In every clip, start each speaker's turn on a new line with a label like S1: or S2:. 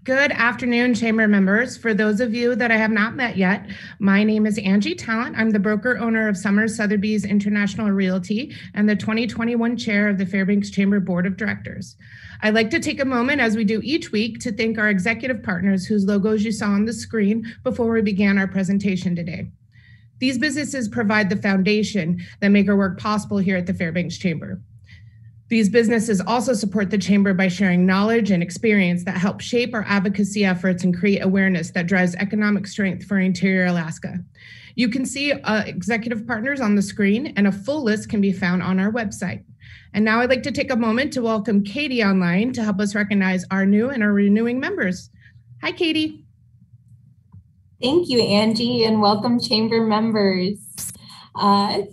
S1: Good afternoon, Chamber members. For those of you that I have not met yet, my name is Angie Talent. I'm the broker owner of Summers Sotheby's International Realty and the 2021 chair of the Fairbanks Chamber Board of Directors. I'd like to take a moment, as we do each week, to thank our executive partners whose logos you saw on the screen before we began our presentation today. These businesses provide the foundation that make our work possible here at the Fairbanks Chamber. These businesses also support the Chamber by sharing knowledge and experience that help shape our advocacy efforts and create awareness that drives economic strength for Interior Alaska. You can see executive partners on the screen, and a full list can be found on our website. And now I'd like to take a moment to welcome Katie online to help us recognize our new and our renewing members. Hi, Katie.
S2: Thank you, Angie, and welcome Chamber members.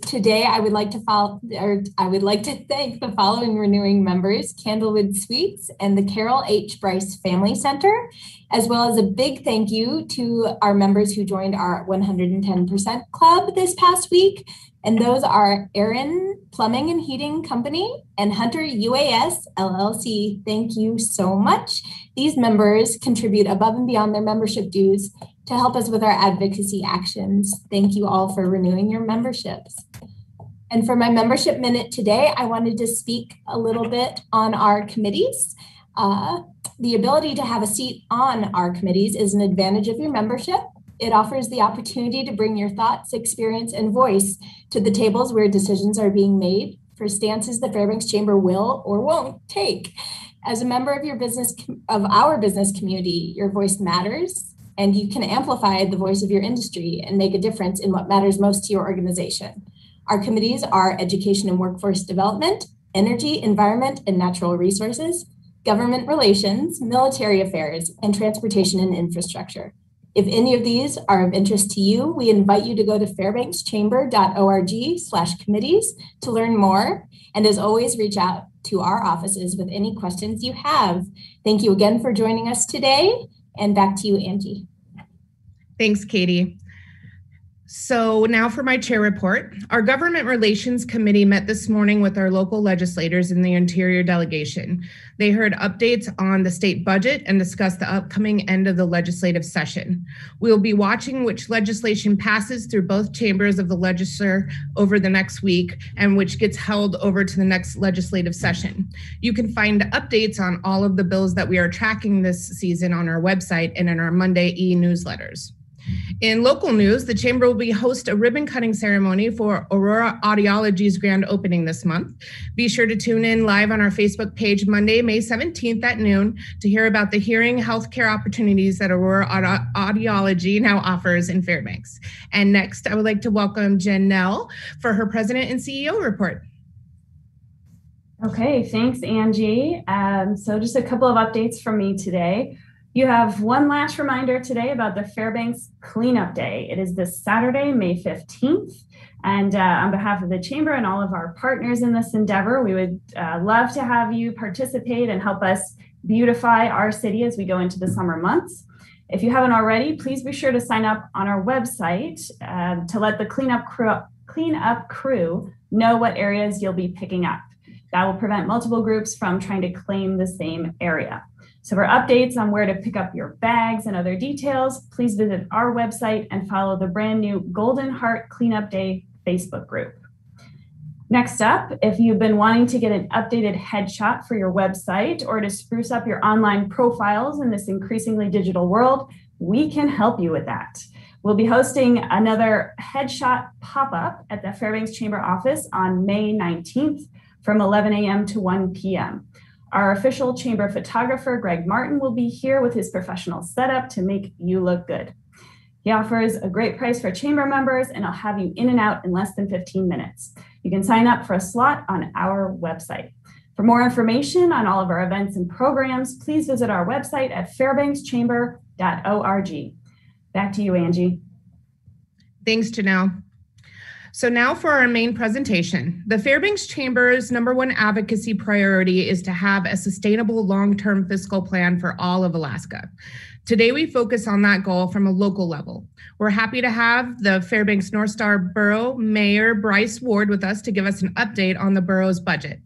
S2: Today, I would like to thank the following renewing members: Candlewood Suites and the Carol H. Bryce Family Center, as well as a big thank you to our members who joined our 110% Club this past week. And those are Aaron Plumbing and Heating Company and Hunter UAS LLC. Thank you so much. These members contribute above and beyond their membership dues to help us with our advocacy actions. Thank you all for renewing your memberships. And for my membership minute today, I wanted to speak a little bit on our committees. The ability to have a seat on our committees is an advantage of your membership. It offers the opportunity to bring your thoughts, experience, and voice to the tables where decisions are being made for stances the Fairbanks Chamber will or won't take. As a member of our business community, your voice matters, and you can amplify the voice of your industry and make a difference in what matters most to your organization. Our committees are Education and Workforce Development, Energy, Environment, and Natural Resources, Government Relations, Military Affairs, and Transportation and Infrastructure. If any of these are of interest to you, we invite you to go to fairbankschamber.org/committees to learn more. And as always, reach out to our offices with any questions you have. Thank you again for joining us today. And back to you, Angie.
S1: Thanks, Katie. So now for my chair report. Our Government Relations Committee met this morning with our local legislators in the Interior Delegation. They heard updates on the state budget and discussed the upcoming end of the legislative session. We will be watching which legislation passes through both chambers of the legislature over the next week and which gets held over to the next legislative session. You can find updates on all of the bills that we are tracking this season on our website and in our Monday e-newsletters. In local news, the Chamber will host a ribbon cutting ceremony for Aurora Audiology's grand opening this month. Be sure to tune in live on our Facebook page Monday, May 17th at noon to hear about the hearing healthcare opportunities that Aurora Audiology now offers in Fairbanks. And next, I would like to welcome Janelle for her President and CEO report.
S3: Okay, thanks, Angie. So just a couple of updates from me today. You have one last reminder today about the Fairbanks Cleanup Day. It is this Saturday, May 15th. And on behalf of the Chamber and all of our partners in this endeavor, we would love to have you participate and help us beautify our city as we go into the summer months. If you haven't already, please be sure to sign up on our website to let the cleanup crew know what areas you'll be picking up. That will prevent multiple groups from trying to claim the same area. So for updates on where to pick up your bags and other details, please visit our website and follow the brand new Golden Heart Cleanup Day Facebook group. Next up, if you've been wanting to get an updated headshot for your website or to spruce up your online profiles in this increasingly digital world, we can help you with that. We'll be hosting another headshot pop-up at the Fairbanks Chamber office on May 19th from 11 a.m. to 1 p.m. Our official chamber photographer, Greg Martin, will be here with his professional setup to make you look good. He offers a great price for chamber members, and I'll have you in and out in less than 15 minutes. You can sign up for a slot on our website. For more information on all of our events and programs, please visit our website at fairbankschamber.org. Back to you, Angie.
S1: Thanks, Janelle. So now for our main presentation. The Fairbanks Chamber's #1 advocacy priority is to have a sustainable long-term fiscal plan for all of Alaska. Today, we focus on that goal from a local level. We're happy to have the Fairbanks North Star Borough Mayor Bryce with us to give us an update on the borough's budget.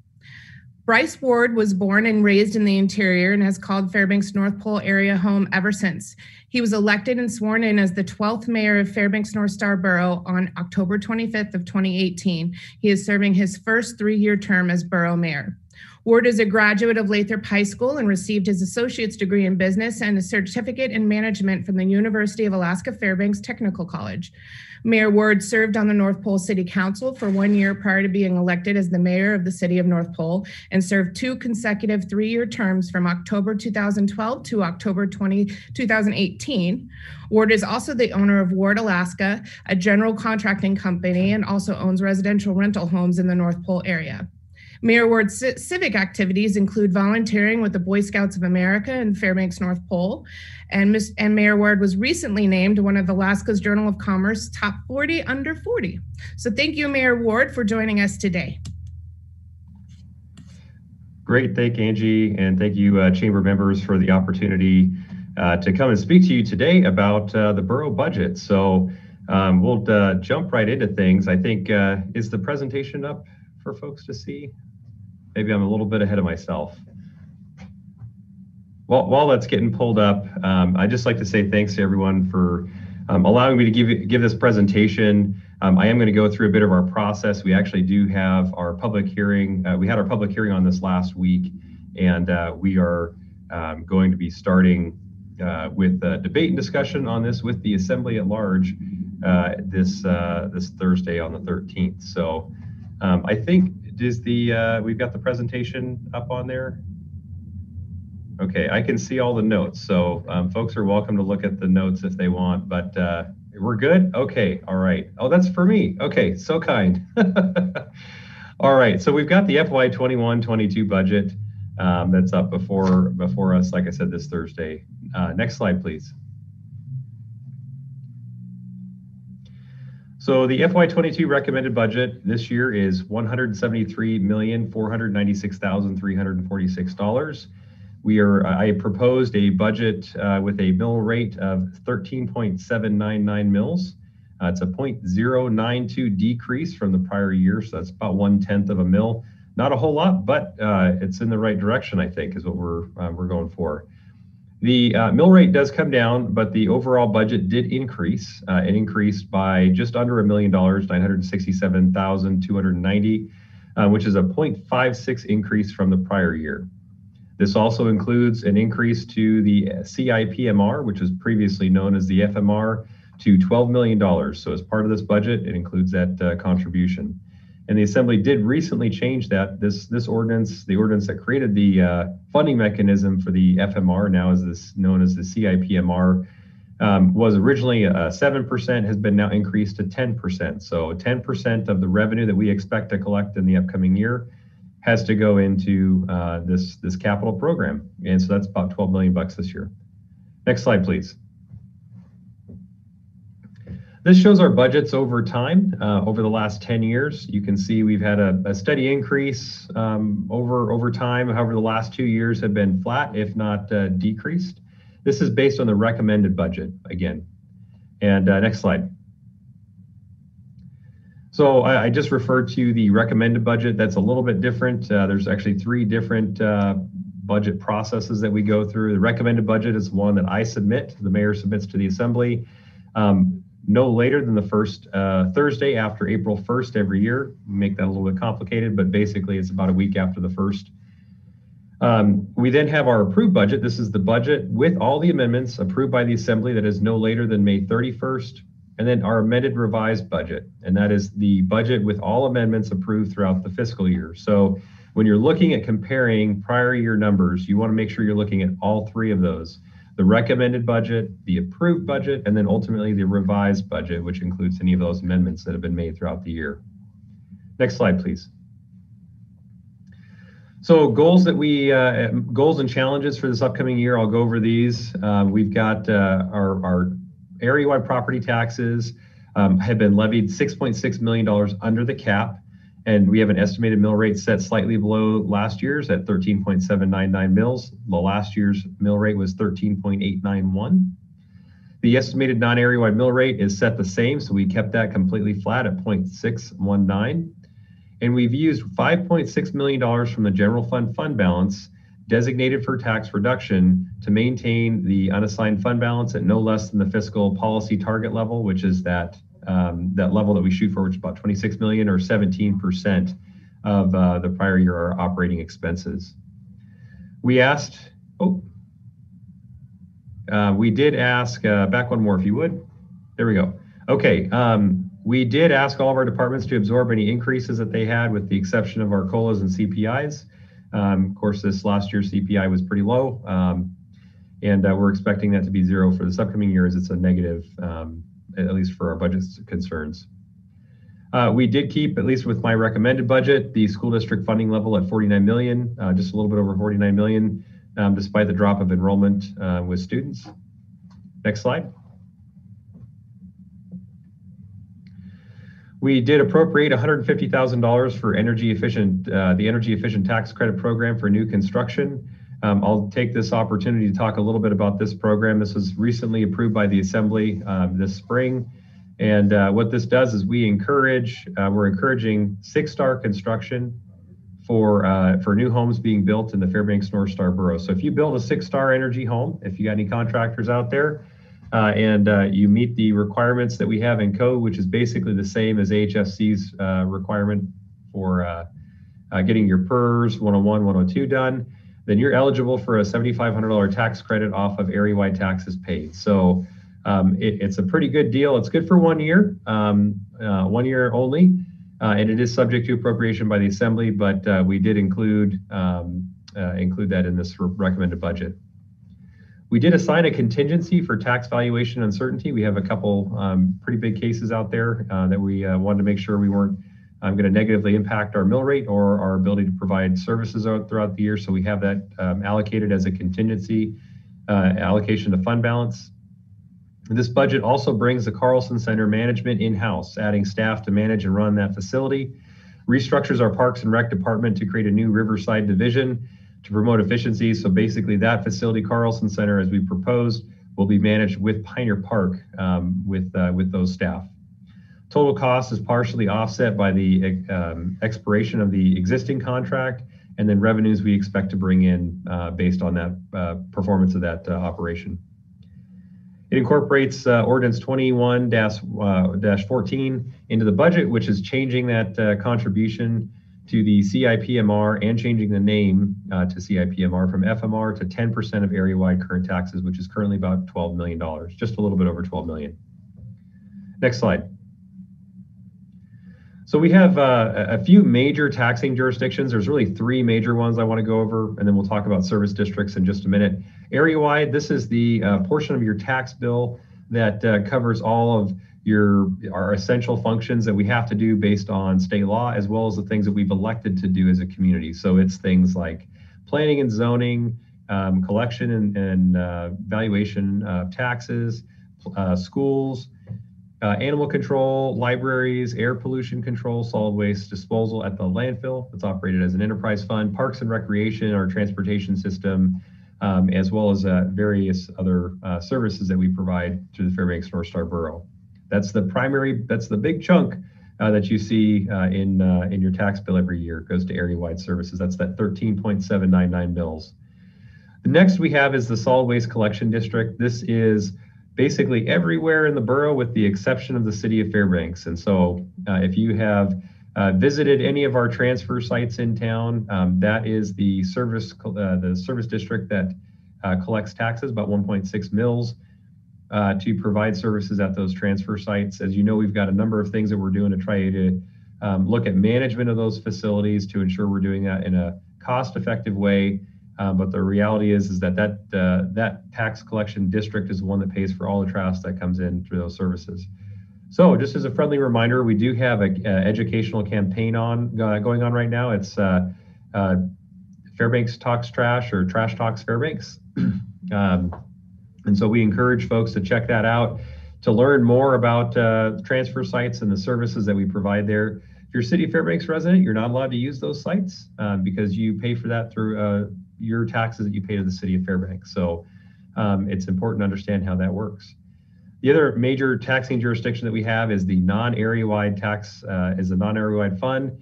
S1: Bryce Ward was born and raised in the interior and has called Fairbanks North Pole area home ever since. He was elected and sworn in as the 12th mayor of Fairbanks North Star Borough on October 25th of 2018. He is serving his first 3-year term as borough mayor. Ward is a graduate of Lathrop High School and received his associate's degree in business and a certificate in management from the University of Alaska Fairbanks Technical College. Mayor Ward served on the North Pole City Council for 1 year prior to being elected as the mayor of the city of North Pole and served 2 consecutive 3-year terms from October 2012 to October 2018. Ward is also the owner of Ward Alaska, a general contracting company, and also owns residential rental homes in the North Pole area. Mayor Ward's civic activities include volunteering with the Boy Scouts of America in Fairbanks North Pole, and Mayor Ward was recently named one of Alaska's Journal of Commerce Top 40 Under 40. So thank you, Mayor Ward, for joining us today.
S4: Great, thank Angie, and thank you, chamber members, for the opportunity to come and speak to you today about the borough budget. So we'll jump right into things. I think, is the presentation up for folks to see? Maybe I'm a little bit ahead of myself. Well, while that's getting pulled up, I'd just like to say thanks to everyone for allowing me to give this presentation. I am going to go through a bit of our process. We actually do have our public hearing. We had our public hearing on this last week, and we are going to be starting with debate and discussion on this with the Assembly at large this Thursday on the 13th. So I think we've got the presentation up on there. Okay, I can see all the notes, so folks are welcome to look at the notes if they want, but we're good? Okay, all right. Oh, that's for me. Okay, so kind. All right, so we've got the FY 21-22 budget that's up before us, like I said, this Thursday. Next slide, please. So the FY22 recommended budget this year is $173,496,346. I proposed a budget with a mill rate of 13.799 mils. It's a 0.092 decrease from the prior year, so that's about 1/10 of a mil. Not a whole lot, but it's in the right direction, I think, is what we're going for. The mill rate does come down, but the overall budget did increase. It increased by just under $1 million, $967,290, which is a 0.56 increase from the prior year. This also includes an increase to the CIPMR, which was previously known as the FMR, to $12 million. So as part of this budget, it includes that contribution. And the Assembly did recently change that. This ordinance, the ordinance that created the funding mechanism for the FMR, now is this known as the CIPMR, was originally 7%, has been now increased to 10%. So 10% of the revenue that we expect to collect in the upcoming year has to go into this capital program. And so that's about $12 million this year. Next slide, please. This shows our budgets over time, over the last 10 years. You can see we've had a steady increase over time. However, the last 2 years have been flat, if not decreased. This is based on the recommended budget again. And next slide. So I just referred to the recommended budget. That's a little bit different. There's actually 3 different budget processes that we go through. The recommended budget is one that I submit, the mayor submits to the Assembly. No later than the first Thursday after April 1st every year. We make that a little bit complicated, but basically it's about a week after the 1st. We then have our approved budget. This is the budget with all the amendments approved by the Assembly that is no later than May 31st. And then our amended revised budget, and that is the budget with all amendments approved throughout the fiscal year. So when you're looking at comparing prior year numbers, you want to make sure you're looking at all 3 of those. The recommended budget, the approved budget, and then ultimately the revised budget, which includes any of those amendments that have been made throughout the year. Next slide, please. So goals goals and challenges for this upcoming year, I'll go over these. We've got our area-wide property taxes have been levied $6.6 million under the cap. And we have an estimated mill rate set slightly below last year's at 13.799 mils. The last year's mill rate was 13.891. The estimated non-area-wide mill rate is set the same, so we kept that completely flat at 0.619. And we've used $5.6 million from the general fund balance designated for tax reduction to maintain the unassigned fund balance at no less than the fiscal policy target level, which is that level that we shoot for, which is about 26 million or 17% of the prior year operating expenses. We asked, we did ask, back one more if you would. There we go. Okay, we did ask all of our departments to absorb any increases that they had, with the exception of our COLAs and CPIs. Of course, this last year's CPI was pretty low, and we're expecting that to be zero for this upcoming year, as it's a negative, at least for our budget concerns. We did keep, at least with my recommended budget, the school district funding level at 49 million, just a little bit over 49 million, despite the drop of enrollment with students. Next slide. We did appropriate $150,000 for energy efficient, the energy efficient tax credit program for new construction. I'll take this opportunity to talk a little bit about this program. This was recently approved by the Assembly this spring. And what this does is we're encouraging 6-star construction for new homes being built in the Fairbanks North Star Borough. So if you build a 6-star energy home, if you got any contractors out there, and you meet the requirements that we have in code, which is basically the same as HFC's requirement for getting your PERS 101, 102 done, then you're eligible for a $7,500 tax credit off of area-wide taxes paid. So it's a pretty good deal. It's good for 1 year, 1 year only, and it is subject to appropriation by the Assembly, but we did include that in this recommended budget. We did assign a contingency for tax valuation uncertainty. We have a couple pretty big cases out there that we wanted to make sure we weren't going to negatively impact our mill rate or our ability to provide services throughout the year. So we have that allocated as a contingency allocation to fund balance. This budget also brings the Carlson Center management in-house, adding staff to manage and run that facility, restructures our Parks and Rec department to create a new Riverside division to promote efficiencies. So basically that facility, Carlson Center, as we proposed, will be managed with Pioneer Park with those staff. Total cost is partially offset by the expiration of the existing contract, and then revenues we expect to bring in based on that performance of that operation. It incorporates Ordinance 21-14 into the budget, which is changing that contribution to the CIPMR and changing the name to CIPMR from FMR to 10% of area-wide current taxes, which is currently about $12 million, just a little bit over 12 million. Next slide. So we have a few major taxing jurisdictions. There's really 3 major ones I want to go over, and then we'll talk about service districts in just a minute. Area-wide, this is the portion of your tax bill that covers all of our essential functions that we have to do based on state law, as well as the things that we've elected to do as a community. So it's things like planning and zoning, collection and valuation of taxes, schools, animal control, libraries, air pollution control, solid waste disposal at the landfill that's operated as an enterprise fund, parks and recreation, our transportation system, as well as various other services that we provide through the Fairbanks North Star Borough. That's the big chunk that you see in your tax bill every year. It goes to area-wide services. That's that 13.799 mills. The next we have is the solid waste collection district. This is basically everywhere in the borough with the exception of the city of Fairbanks. And so if you have visited any of our transfer sites in town, that is the service district that collects taxes, about 1.6 mills. To provide services at those transfer sites. As you know, we've got a number of things that we're doing to try to look at management of those facilities to ensure we're doing that in a cost-effective way. But the reality is that tax collection district is the one that pays for all the trash that comes in through those services. So just as a friendly reminder, we do have an educational campaign going on right now. It's Fairbanks Talks Trash, or Trash Talks Fairbanks. And so we encourage folks to check that out to learn more about transfer sites and the services that we provide there. If you're a City of Fairbanks resident, you're not allowed to use those sites because you pay for that through your taxes that you pay to the City of Fairbanks. So it's important to understand how that works. The other major taxing jurisdiction that we have is the non-area-wide tax, is the non-area-wide fund.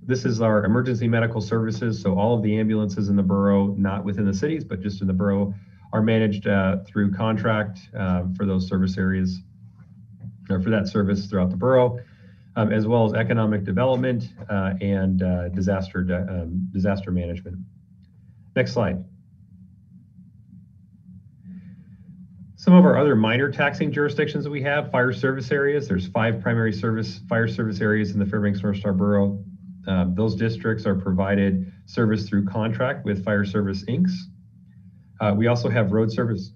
S4: This is our emergency medical services. So all of the ambulances in the borough, not within the cities, but just in the borough, are managed through contract for those service areas, or for that service throughout the borough, as well as economic development and disaster management. Next slide. Some of our other minor taxing jurisdictions that we have, fire service areas. There's 5 primary fire service areas in the Fairbanks North Star Borough. Those districts are provided service through contract with Fire Service Inc. We also have road service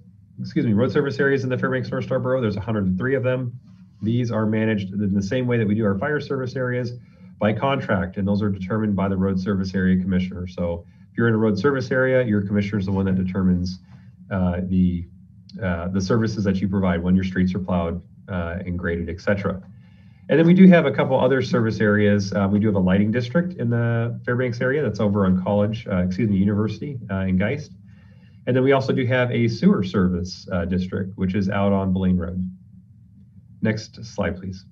S4: areas in the Fairbanks North Star Borough. There's 103 of them. These are managed in the same way that we do our fire service areas, by contract, and those are determined by the road service area commissioner. So if you're in a road service area, your commissioner is the one that determines the services that you provide when your streets are plowed and graded, etc. And then we do have a couple other service areas. We do have a lighting district in the Fairbanks area that's over on University in Geist. And then we also do have a sewer service district, which is out on Blaine Road. Next slide, please.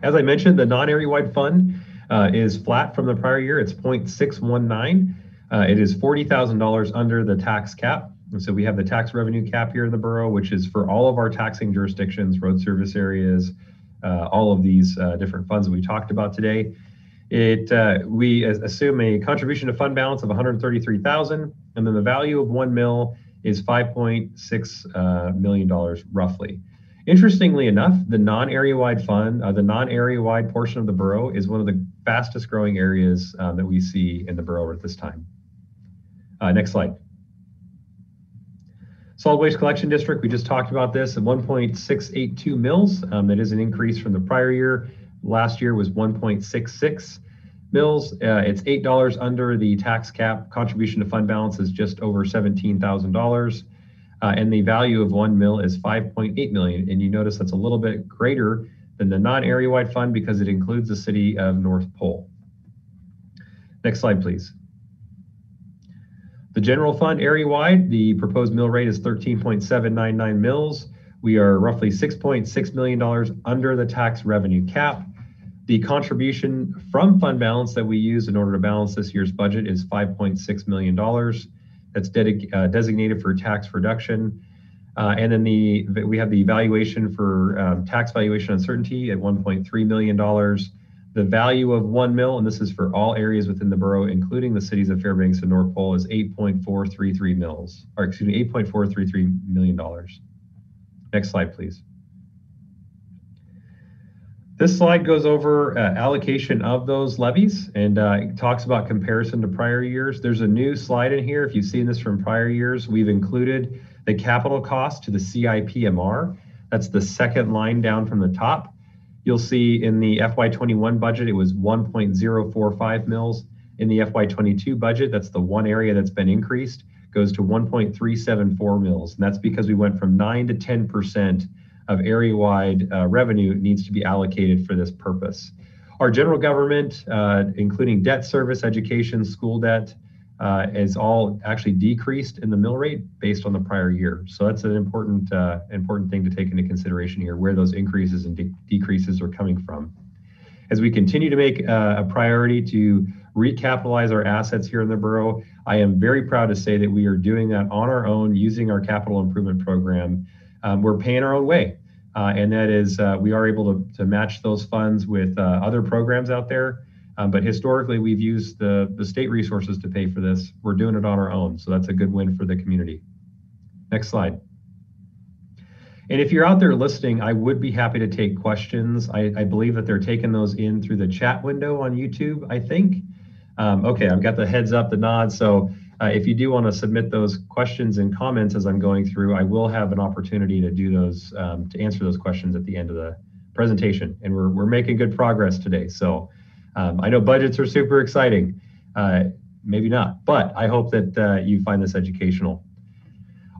S4: As I mentioned, the non-area-wide fund is flat from the prior year. It's 0.619. It is $40,000 under the tax cap. And so we have the tax revenue cap here in the borough, which is for all of our taxing jurisdictions, road service areas, all of these different funds that we talked about today. We assume a contribution to fund balance of $133,000, and then the value of 1 mil is $5.6 million roughly. Interestingly enough, the non-area-wide fund, the non-area-wide portion of the borough is one of the fastest growing areas that we see in the borough at this time. Next slide. Solid Waste Collection District, we just talked about this at 1.682 mils. That is an increase from the prior year. Last year was 1.66 mils. It's $8 under the tax cap. Contribution to fund balance is just over $17,000. And the value of 1 mil is $5.8 million. And you notice that's a little bit greater than the non-area-wide fund because it includes the city of North Pole. Next slide, please. The general fund area-wide, the proposed mill rate is 13.799 mils. We are roughly $6.6 million under the tax revenue cap. The contribution from fund balance that we use in order to balance this year's budget is $5.6 million. That's designated for tax reduction. And then we have the valuation for tax valuation uncertainty at $1.3 million. The value of 1 mil, and this is for all areas within the borough, including the cities of Fairbanks and North Pole, is $8.433 million. Next slide, please. This slide goes over allocation of those levies and it talks about comparison to prior years. There's a new slide in here. If you've seen this from prior years, we've included the capital cost to the CIPMR. That's the second line down from the top. You'll see in the FY21 budget, it was 1.045 mils. In the FY22 budget, that's the one area that's been increased, goes to 1.374 mils. And that's because we went from 9 to 10% of area-wide revenue needs to be allocated for this purpose. Our general government, including debt service, education, school debt, is all actually decreased in the mill rate based on the prior year. So that's an important thing to take into consideration here, where those increases and decreases are coming from. As we continue to make a priority to recapitalize our assets here in the borough, I am very proud to say that we are doing that on our own using our capital improvement program. We're paying our own way, and that is we are able to match those funds with other programs out there. But historically, we've used the state resources to pay for this. We're doing it on our own, so that's a good win for the community. Next slide. And if you're out there listening, I would be happy to take questions. I believe that they're taking those in through the chat window on YouTube, I think. Okay, I've got the heads up, the nod. So if you do want to submit those questions and comments as I'm going through, I will have an opportunity to do those, to answer those questions at the end of the presentation. And we're making good progress today. So I know budgets are super exciting, maybe not, but I hope that you find this educational.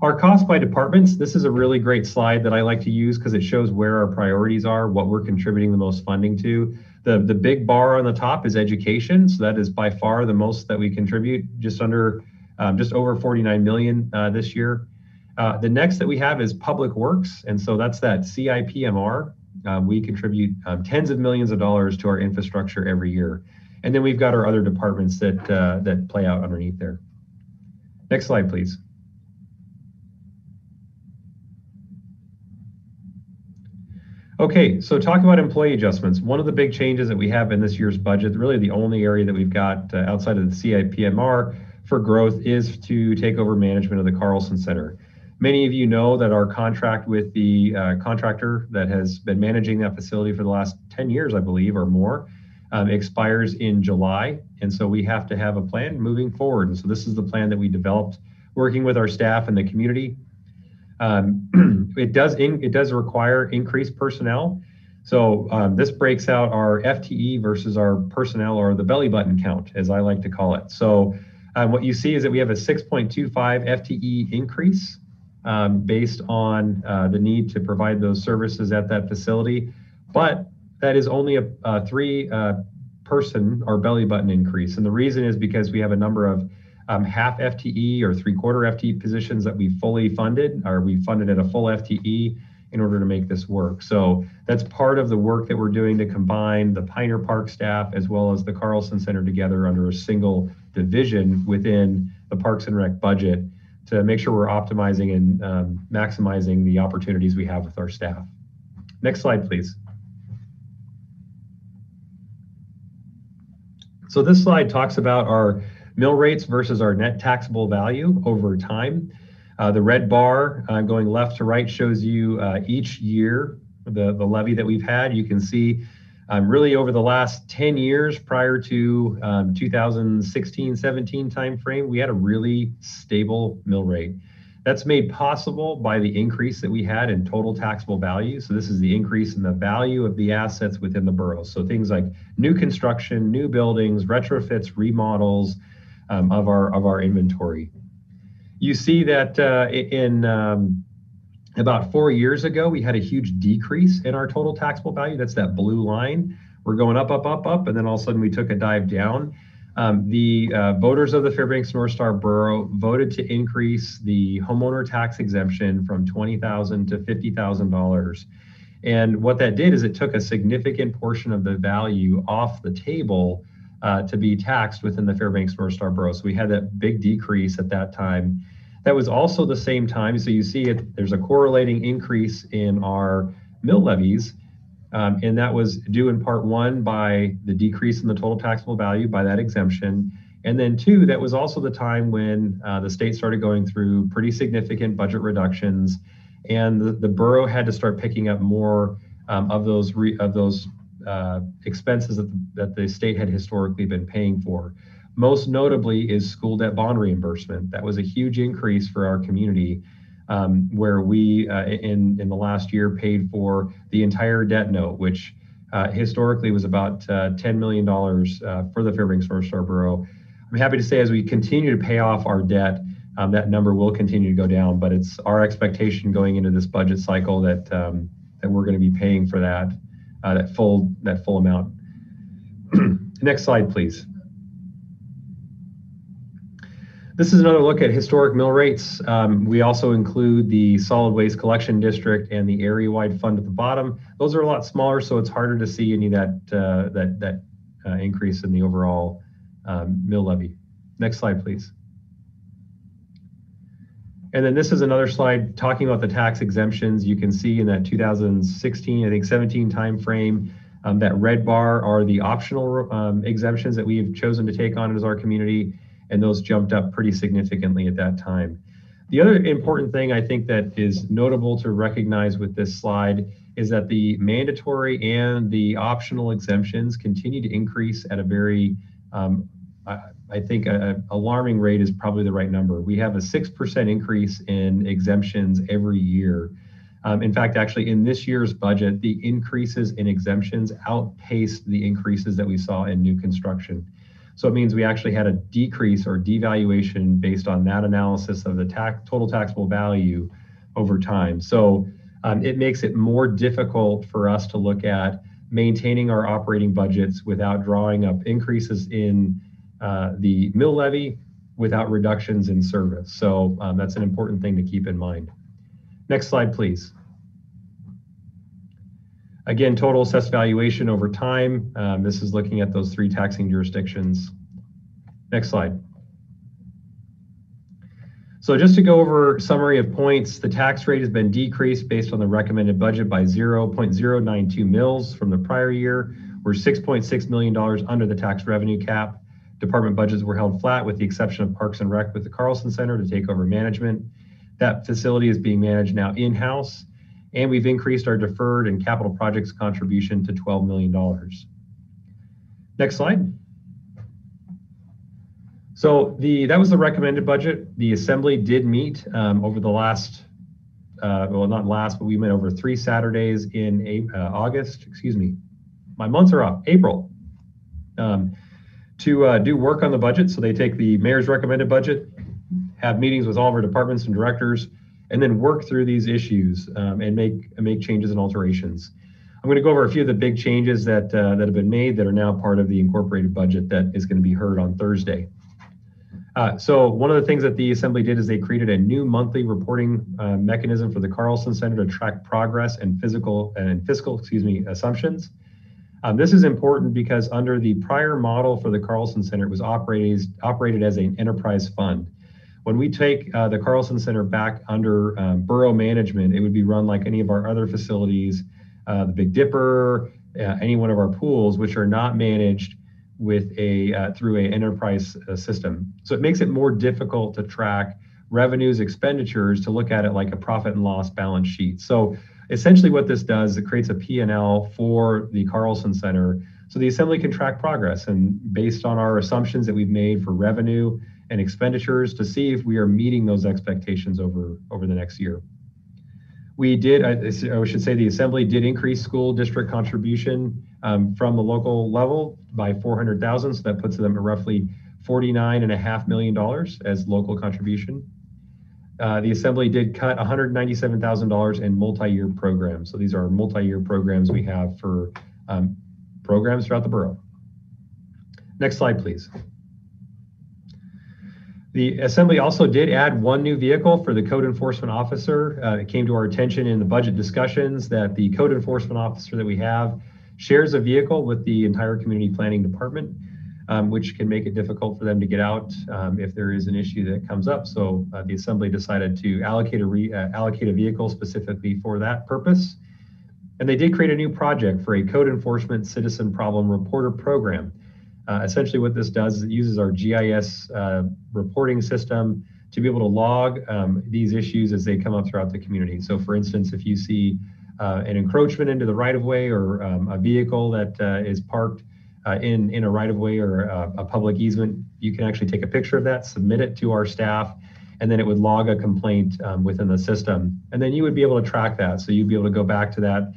S4: Our cost by departments, this is a really great slide that I like to use because it shows where our priorities are, what we're contributing the most funding to. The big bar on the top is education, so that is by far the most that we contribute, just over 49 million this year. The next that we have is Public Works, and so that's that CIPMR. We contribute tens of millions of dollars to our infrastructure every year. And then we've got our other departments that play out underneath there. Next slide, please. Okay, so talk about employee adjustments. One of the big changes that we have in this year's budget, really the only area that we've got outside of the CIPMR for growth, is to take over management of the Carlson Center. Many of you know that our contract with the contractor that has been managing that facility for the last 10 years, I believe, or more, expires in July. And so we have to have a plan moving forward. And so this is the plan that we developed working with our staff and the community. It does require increased personnel. So this breaks out our FTE versus our personnel, or the belly button count, as I like to call it. So what you see is that we have a 6.25 FTE increase based on the need to provide those services at that facility. But that is only a 3-person or belly button increase. And the reason is because we have a number of half FTE or 3/4 FTE positions that we fully funded, or we funded at a full FTE in order to make this work. So that's part of the work that we're doing to combine the Pioneer Park staff as well as the Carlson Center together under a single division within the Parks and Rec budget to make sure we're optimizing and maximizing the opportunities we have with our staff. Next slide, please. So this slide talks about our mill rates versus our net taxable value over time. The red bar going left to right shows you each year the levy that we've had. You can see really over the last 10 years prior to 2016-17 timeframe, we had a really stable mill rate. That's made possible by the increase that we had in total taxable value. So this is the increase in the value of the assets within the borough. So things like new construction, new buildings, retrofits, remodels of our inventory. You see that in about 4 years ago, we had a huge decrease in our total taxable value. That's that blue line. We're going up, up, up, up, and then all of a sudden we took a dive down. The voters of the Fairbanks North Star Borough voted to increase the homeowner tax exemption from $20,000 to $50,000. And what that did is it took a significant portion of the value off the table to be taxed within the Fairbanks North Star Borough. So we had that big decrease at that time. That was also the same time, so you see there's a correlating increase in our mill levies, and that was due in part one by the decrease in the total taxable value by that exemption. And then two, that was also the time when the state started going through pretty significant budget reductions, and the borough had to start picking up more of those expenses that the state had historically been paying for. Most notably is school debt bond reimbursement. That was a huge increase for our community, where we in the last year paid for the entire debt note, which historically was about $10 million for the Fairbanks North Star Borough. I'm happy to say as we continue to pay off our debt, that number will continue to go down, but it's our expectation going into this budget cycle that we're going to be paying for that full amount. Next slide, please. This is another look at historic mill rates. We also include the solid waste collection district and the area-wide fund at the bottom. Those are a lot smaller, so it's harder to see any of that increase in the overall mill levy. Next slide, please. And then this is another slide talking about the tax exemptions. You can see in that 2016, I think 17 timeframe, that red bar are the optional exemptions that we've chosen to take on as our community, and those jumped up pretty significantly at that time. The other important thing I think that is notable to recognize with this slide is that the mandatory and the optional exemptions continue to increase at a very, I think alarming rate is probably the right number. We have a 6% increase in exemptions every year. In fact, actually in this year's budget, the increases in exemptions outpaced the increases that we saw in new construction. So it means we actually had a decrease or devaluation based on that analysis of the total taxable value over time. So it makes it more difficult for us to look at maintaining our operating budgets without drawing up increases in the mill levy without reductions in service. So that's an important thing to keep in mind. Next slide, please. Again, total assessed valuation over time. This is looking at those 3 taxing jurisdictions. Next slide. So just to go over summary of points, the tax rate has been decreased based on the recommended budget by 0.092 mils from the prior year. We're $6.6 million under the tax revenue cap. Department budgets were held flat with the exception of Parks and Rec with the Carlson Center to take over management. That facility is being managed now in-house, and we've increased our deferred and capital projects contribution to $12 million. Next slide. So that was the recommended budget. The Assembly did meet over the last, well, not last, but we met over 3 Saturdays in August, excuse me. My months are off, April, to do work on the budget. So they take the mayor's recommended budget, have meetings with all of our departments and directors, and then work through these issues and make changes and alterations. I'm going to go over a few of the big changes that have been made that are now part of the incorporated budget that is going to be heard on Thursday. So one of the things that the Assembly did is they created a new monthly reporting mechanism for the Carlson Center to track progress and fiscal assumptions. This is important because under the prior model for the Carlson Center, it was operated as an enterprise fund. When we take the Carlson Center back under borough management, it would be run like any of our other facilities, the Big Dipper, any one of our pools, which are not managed with through an enterprise system. So it makes it more difficult to track revenues, expenditures, to look at it like a profit and loss balance sheet. So essentially what this does, it creates a P&L for the Carlson Center so the Assembly can track progress, and based on our assumptions that we've made for revenue and expenditures to see if we are meeting those expectations over the next year. We did, I should say the Assembly did increase school district contribution from the local level by $400,000, so that puts them at roughly $49.5 million as local contribution. The Assembly did cut $197,000 in multi-year programs. So these are multi-year programs we have for programs throughout the borough. Next slide, please. The Assembly also did add 1 new vehicle for the code enforcement officer. It came to our attention in the budget discussions that the code enforcement officer that we have shares a vehicle with the entire community planning department, which can make it difficult for them to get out if there is an issue that comes up. So the Assembly decided to allocate a vehicle specifically for that purpose. And they did create a new project for a code enforcement citizen problem reporter program. Essentially what this does is it uses our GIS reporting system to be able to log these issues as they come up throughout the community. So for instance, if you see an encroachment into the right-of-way or a vehicle that is parked in a right-of-way or a public easement, you can actually take a picture of that, submit it to our staff, and then it would log a complaint within the system. And then you would be able to track that. So you'd be able to go back to that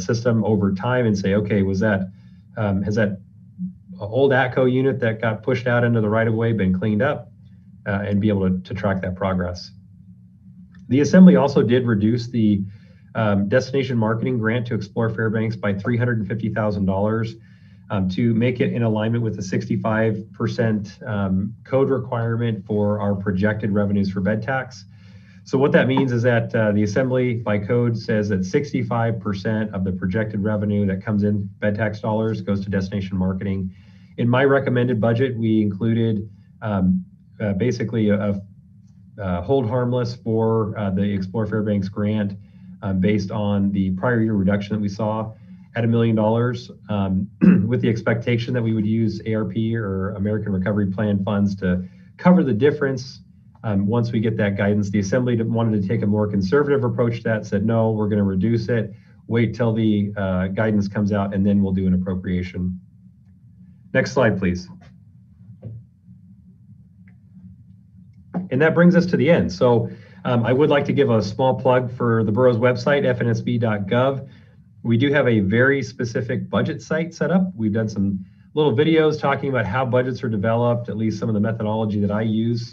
S4: system over time and say, okay, has that old ATCO unit that got pushed out into the right-of-way been cleaned up, and be able to track that progress. The Assembly also did reduce the destination marketing grant to Explore Fairbanks by $350,000 to make it in alignment with the 65% code requirement for our projected revenues for bed tax. So what that means is that the Assembly by code says that 65% of the projected revenue that comes in bed tax dollars goes to destination marketing. In my recommended budget, we included basically a hold harmless for the Explore Fairbanks grant based on the prior year reduction that we saw at $1 million with the expectation that we would use ARP or American Recovery Plan funds to cover the difference. Once we get that guidance, the Assembly wanted to take a more conservative approach to that, said, no, we're going to reduce it, wait till the guidance comes out, and then we'll do an appropriation. Next slide, please. And that brings us to the end. So I would like to give a small plug for the borough's website, fnsb.gov. We do have a very specific budget site set up. We've done some little videos talking about how budgets are developed, at least some of the methodology that I use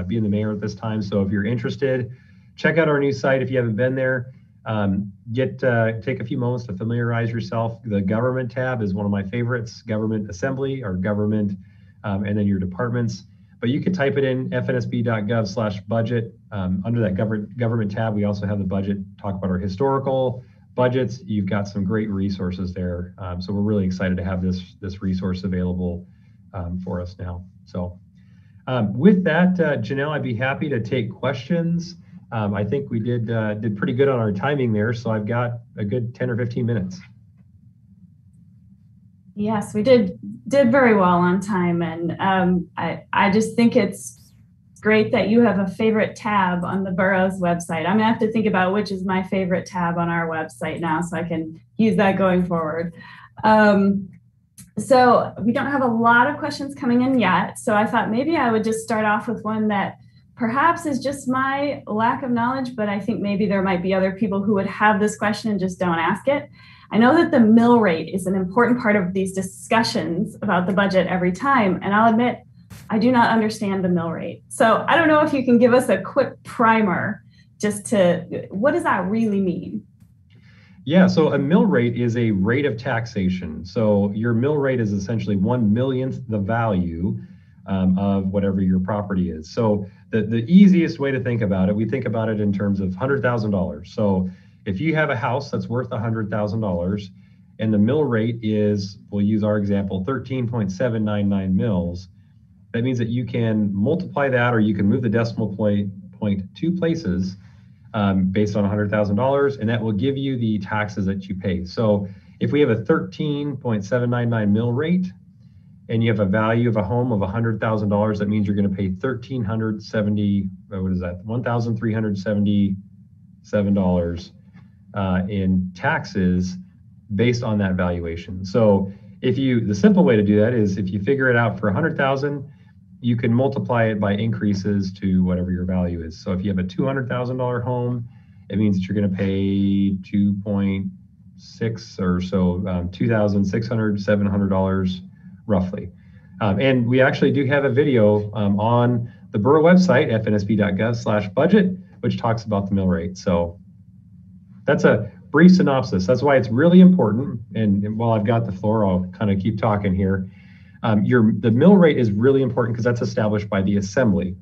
S4: being the mayor at this time. So if you're interested, check out our new site if you haven't been there. Take a few moments to familiarize yourself. The government tab is one of my favorites, government assembly or government, and then your departments. but you can type it in fnsb.gov/budget. Under that government tab, we also have the budget, talk about our historical budgets. You've got some great resources there. So we're really excited to have this resource available for us now. So with that, Janelle, I'd be happy to take questions. I think we did pretty good on our timing there, so I've got a good 10 or 15 minutes.
S3: Yes, we did very well on time, and I just think it's great that you have a favorite tab on the borough's website. I'm gonna have to think about which is my favorite tab on our website now, so I can use that going forward. So we don't have a lot of questions coming in yet, so I thought maybe I would just start off with one that perhaps is just my lack of knowledge, but I think maybe there might be other people who would have this question and just don't ask it. I know that the mill rate is an important part of these discussions about the budget every time, and I'll admit, I do not understand the mill rate. So I don't know if you can give us a quick primer just to, what does that really mean?
S4: Yeah, so a mill rate is a rate of taxation. So your mill rate is essentially 1/1,000,000th the value of whatever your property is. So the easiest way to think about it, we think about it in terms of $100,000. So if you have a house that's worth $100,000 and the mill rate is, we'll use our example, 13.799 mils, that means that you can multiply that, or you can move the decimal point 2 places based on $100,000, and that will give you the taxes that you pay. So if we have a 13.799 mill rate and you have a value of a home of $100,000, that means you're going to pay $1,377 in taxes based on that valuation. So the simple way to do that is if you figure it out for 100,000, you can multiply it by increases to whatever your value is. So if you have a $200,000 home, it means that you're going to pay 2.6 or so, $2,600, $700 roughly. And we actually do have a video on the Borough website, fnsb.gov/budget, which talks about the mill rate. So that's a brief synopsis. That's why it's really important. And while I've got the floor, I'll kind of keep talking here. The mill rate is really important because that's established by the Assembly.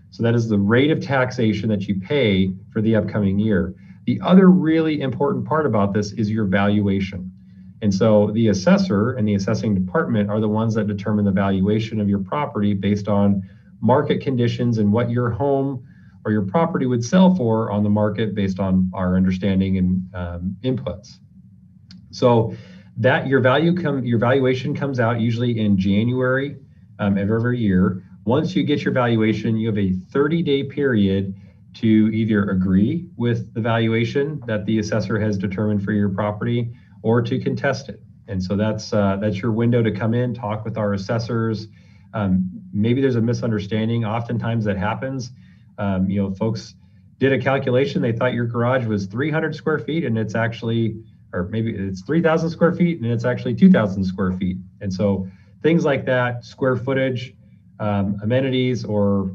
S4: So that is the rate of taxation that you pay for the upcoming year. The other really important part about this is your valuation. And so the assessor and the assessing department are the ones that determine the valuation of your property based on market conditions and what your home or your property would sell for on the market based on our understanding and inputs. So that your valuation comes out usually in January of every year. Once you get your valuation, you have a 30-day period to either agree with the valuation that the assessor has determined for your property or to contest it. And so that's your window to come in, talk with our assessors. Maybe there's a misunderstanding. Oftentimes that happens. Folks did a calculation. They thought your garage was 300 square feet and it's actually, or maybe it's 3,000 square feet and it's actually 2,000 square feet. And so things like that, square footage, amenities, or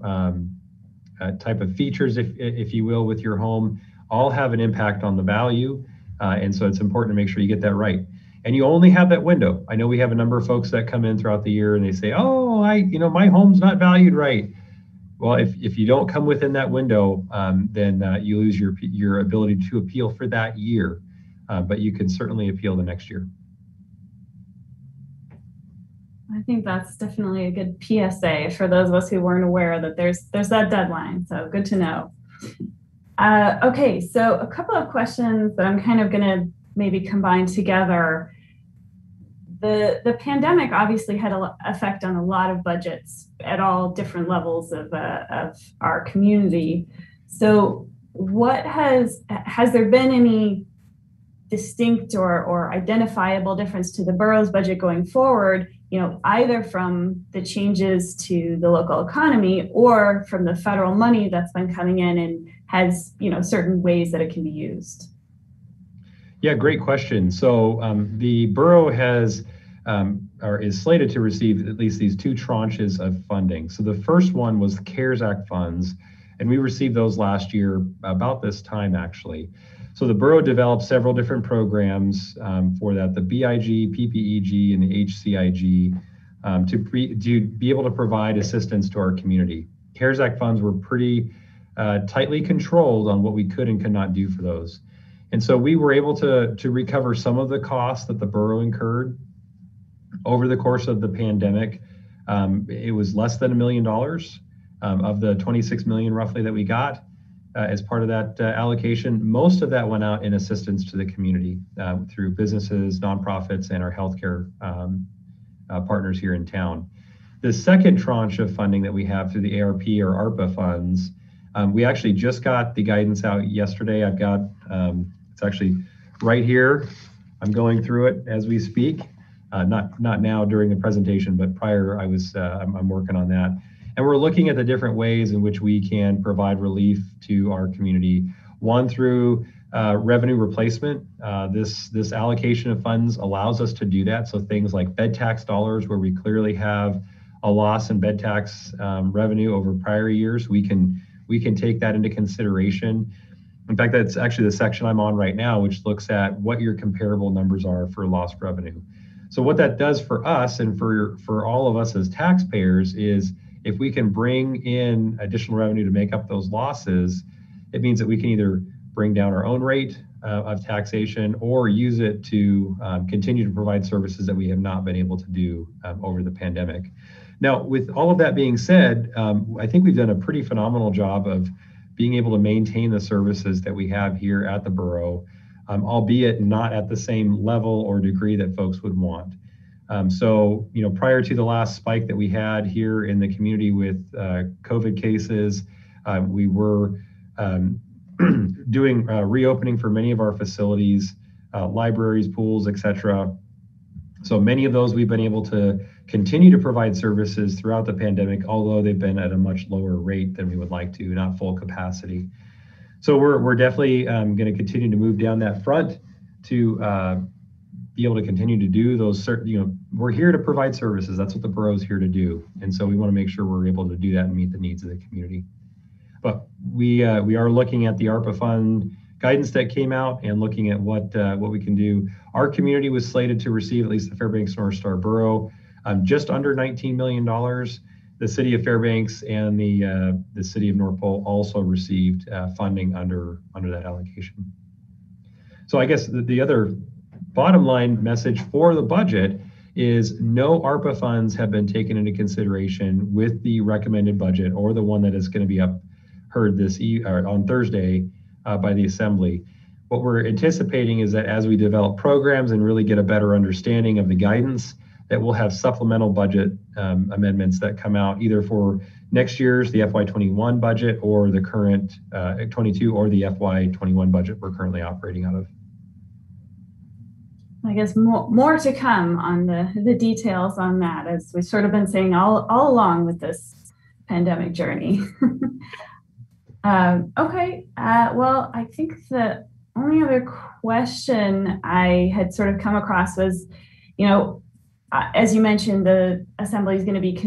S4: type of features, if you will, with your home, all have an impact on the value. And so it's important to make sure you get that right. And you only have that window. I know we have a number of folks that come in throughout the year and they say, oh, my home's not valued right. Well, if you don't come within that window, then you lose your ability to appeal for that year. But you can certainly appeal the next year.
S3: I think that's definitely a good PSA for those of us who weren't aware that there's that deadline. So good to know. Okay, so a couple of questions that I'm kind of going to maybe combine together. The pandemic obviously had an effect on a lot of budgets at all different levels of our community. So has there been any distinct or identifiable difference to the borough's budget going forward, either from the changes to the local economy or from the federal money that's been coming in and has, certain ways that it can be used?
S4: Yeah, great question. So the borough has or is slated to receive at least these 2 tranches of funding. So the first one was the CARES Act funds, and we received those last year about this time actually. So the borough developed several different programs for that, the BIG, PPEG, and the HCIG. to be able to provide assistance to our community. CARES Act funds were pretty tightly controlled on what we could and could not do for those. And so we were able to recover some of the costs that the borough incurred over the course of the pandemic. It was less than $1 million of the 26 million roughly that we got as part of that allocation. Most of that went out in assistance to the community through businesses, nonprofits, and our healthcare partners here in town. The second tranche of funding that we have through the ARP or ARPA funds, we actually just got the guidance out yesterday. I've got, it's actually right here. I'm going through it as we speak. Not now during the presentation, but prior I'm working on that. And we're looking at the different ways in which we can provide relief to our community. One, through revenue replacement. This allocation of funds allows us to do that. So things like bed tax dollars, where we clearly have a loss in bed tax revenue over prior years, we can take that into consideration. In fact, that's actually the section I'm on right now, which looks at what your comparable numbers are for lost revenue. So what that does for us and for all of us as taxpayers is, if we can bring in additional revenue to make up those losses, it means that we can either bring down our own rate of taxation or use it to continue to provide services that we have not been able to do over the pandemic. Now, with all of that being said, I think we've done a pretty phenomenal job of being able to maintain the services that we have here at the borough, albeit not at the same level or degree that folks would want. So, prior to the last spike that we had here in the community with COVID cases, we were doing reopening for many of our facilities, libraries, pools, etc. So many of those we've been able to continue to provide services throughout the pandemic, although they've been at a much lower rate than we would like to, not full capacity. So we're definitely going to continue to move down that front to be able to continue to do those certain, we're here to provide services. That's what the borough's here to do. And so we want to make sure we're able to do that and meet the needs of the community. But we are looking at the ARPA fund guidance that came out and looking at what we can do. Our community was slated to receive, at least the Fairbanks North Star Borough, just under $19 million. The city of Fairbanks and the city of North Pole also received funding under that allocation. So I guess the other bottom line message for the budget is no ARPA funds have been taken into consideration with the recommended budget or the one that is going to be heard on Thursday by the Assembly. What we're anticipating is that as we develop programs and really get a better understanding of the guidance, that we'll have supplemental budget amendments that come out either for next year's, the FY21 budget, or the current 22 or the FY21 budget we're currently operating out of.
S3: I guess more to come on the details on that, as we've sort of been saying all along with this pandemic journey. Okay, well, I think the only other question I had sort of come across was, as you mentioned, the Assembly is going to be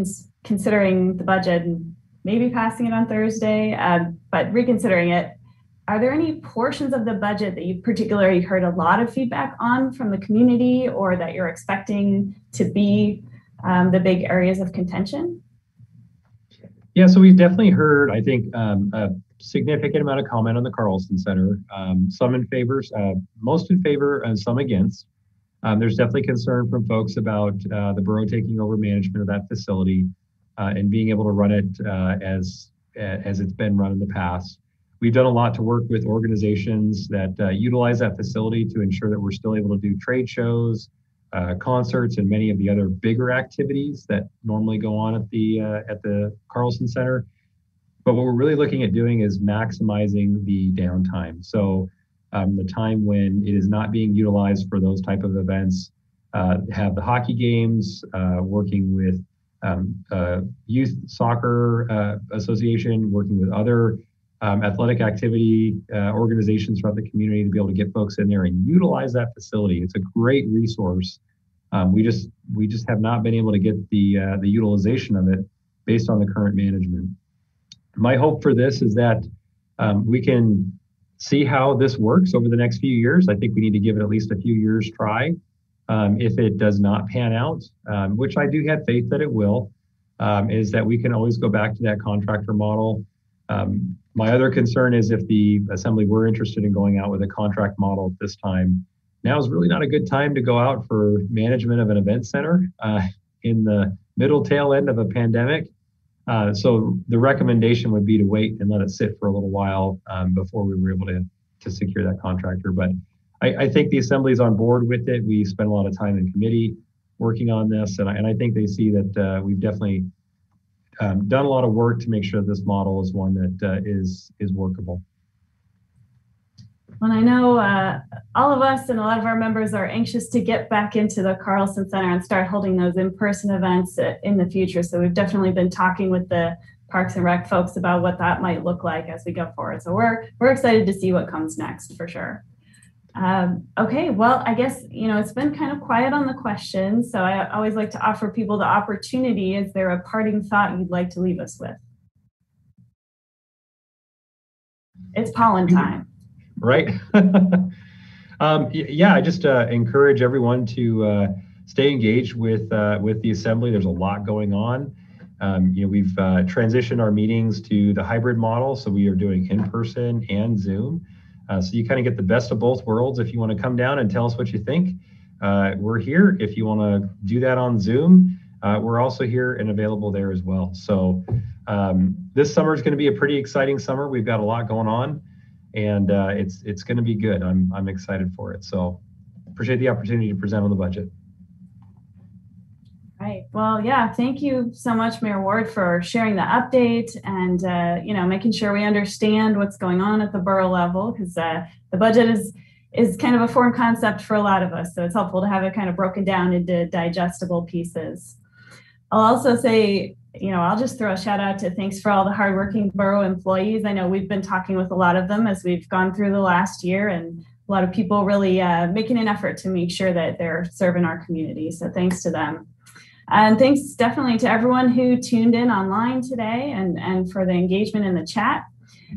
S3: considering the budget and maybe passing it on Thursday, but reconsidering it. Are there any portions of the budget that you've particularly heard a lot of feedback on from the community, or that you're expecting to be the big areas of contention?
S4: Yeah, so we've definitely heard, I think, a significant amount of comment on the Carlson Center, some in favor, most in favor, and some against. There's definitely concern from folks about the borough taking over management of that facility and being able to run it as it's been run in the past. We've done a lot to work with organizations that utilize that facility to ensure that we're still able to do trade shows, concerts, and many of the other bigger activities that normally go on at the Carlson Center. But what we're really looking at doing is maximizing the downtime. So the time when it is not being utilized for those type of events, have the hockey games, working with Youth Soccer Association, working with other athletic activity organizations throughout the community to be able to get folks in there and utilize that facility. It's a great resource. We just have not been able to get the utilization of it based on the current management. My hope for this is that we can see how this works over the next few years. I think we need to give it at least a few years try If it does not pan out, which I do have faith that it will, is that we can always go back to that contractor model. My other concern is if the assembly were interested in going out with a contract model at this time, now is really not a good time to go out for management of an event center in the middle tail end of a pandemic. So the recommendation would be to wait and let it sit for a little while before we were able to secure that contractor. But I think the assembly's on board with it. We spent a lot of time in committee working on this, and I think they see that we've definitely done a lot of work to make sure this model is one that is workable.
S3: Well, I know all of us and a lot of our members are anxious to get back into the Carlson Center and start holding those in-person events in the future. So we've definitely been talking with the Parks and Rec folks about what that might look like as we go forward. So we're excited to see what comes next for sure. Okay, well, I guess, it's been kind of quiet on the questions. So I always like to offer people the opportunity. Is there a parting thought you'd like to leave us with? It's pollen time.
S4: Right. Yeah, I just encourage everyone to stay engaged with the assembly. There's a lot going on. We've transitioned our meetings to the hybrid model, so we are doing in-person and Zoom. So you kind of get the best of both worlds. If you want to come down and tell us what you think, we're here. If you want to do that on Zoom, we're also here and available there as well. So this summer is going to be a pretty exciting summer. We've got a lot going on, and it's going to be good. I'm excited for it. So appreciate the opportunity to present on the budget.
S3: Right. Well, yeah, thank you so much, Mayor Ward, for sharing the update and, making sure we understand what's going on at the borough level, because the budget is kind of a foreign concept for a lot of us. So it's helpful to have it kind of broken down into digestible pieces. I'll also say, I'll just throw a shout out to thanks for all the hardworking borough employees. I know we've been talking with a lot of them as we've gone through the last year, and a lot of people really making an effort to make sure that they're serving our community. So thanks to them. And thanks definitely to everyone who tuned in online today and for the engagement in the chat.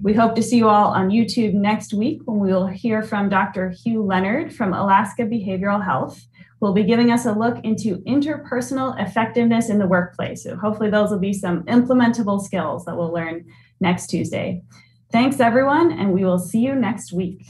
S3: We hope to see you all on YouTube next week when we will hear from Dr. Hugh Leonard from Alaska Behavioral Health, who will be giving us a look into interpersonal effectiveness in the workplace. So hopefully those will be some implementable skills that we'll learn next Tuesday. Thanks everyone, and we will see you next week.